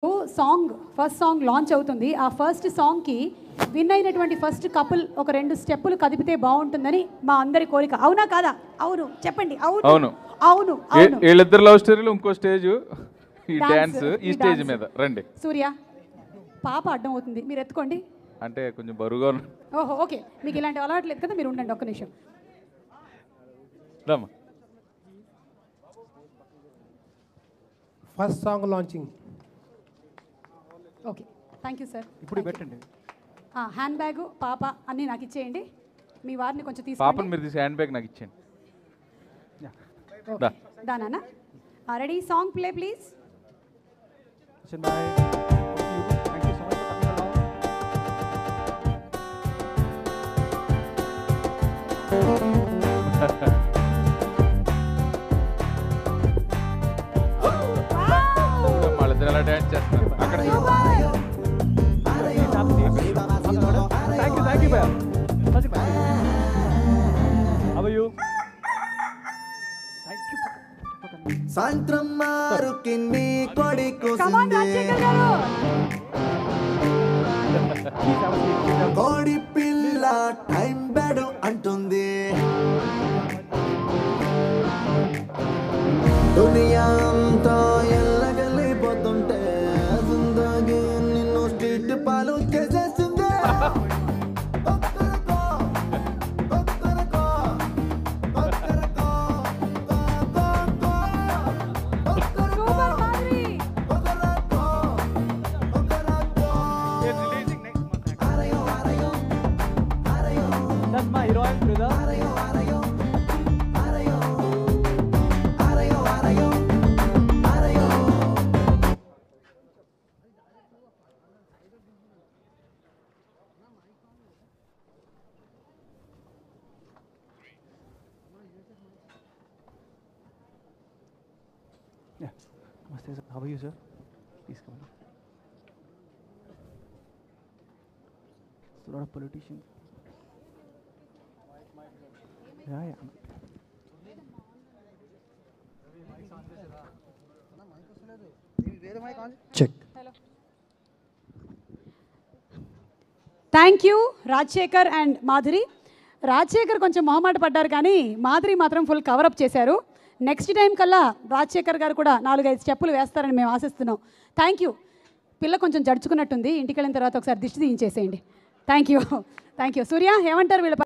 First song launch అవుతుంది. ఆ first సాంగ్కి విన్ అయినటువంటి ఫస్ట్ కపుల్ ఒక 2 స్టెప్పులు కదిపితే బాగుంటుందని మా అందరి కోరిక. అవునా కాదా? అవును చెప్పండి. అవును అవును అవును. వీళ్ళిద్దరు లవ్ స్టోరీలు ఇంకో స్టేజ్ ఈ డాన్స్ ఈ స్టేజ్ మీద రండి. సూర్య పాప అడ్డం అవుతుంది, మీరు ఎత్తుకోండి. అంటే కొంచెం బరువుగా ఓహో ఓకే, మీకు ఇలాంటి అలవాటు లేదు కదా, మీరు ఉండండి ఒక్క నిమిషం. రమ్మా. First song launching. Okay thank you sir. ఇప్పుడు పెట్టండి. హ్యాండ్ బ్యాగ్ పాప అన్నీ నాకు ఇచ్చేయండి. మీ వారిని కొంచెం పాపని తీసుకోండి. మీరు తీసి హ్యాండ్ బ్యాగ్ నాకు ఇచ్చేయండి. దానా రెడీ? Song play please. వాళ్ళిద్దరు ఎలా డాన్స్ చేస్తున్నారు అక్కడ. సాయంత్రం మారుకి నీ కొడుకు కోడి పిల్ల టైం బెడు అంటుంది. దునియా అంతా ఎల్లగలిపోతుంటే జిందగీ నిన్ను స్ట్రీట్ పాలు చేసేసింది. That's my heroine, brother. Yeah. Namaste, sir. How are you, sir? Please come on. There's a lot of politicians. Yeah. Check. Thank you Rajasekhar and Madhuri. Rajasekhar కొంచెం మొహమాట పడ్డారు కానీ మాధురి మాత్రం ఫుల్ కవరప్ చేశారు. నెక్స్ట్ టైం కల్లా రాజశేఖర్ గారు కూడా 4-5 స్టెప్పులు వేస్తారని మేము ఆశిస్తున్నాం. Thank you. పిల్ల కొంచెం జడుచుకున్నట్టుంది, ఇంటికి వెళ్ళిన తర్వాత ఒకసారి దిష్టి తీయించేసేయండి. Thank you. సూర్య ఏమంటారు వీళ్ళ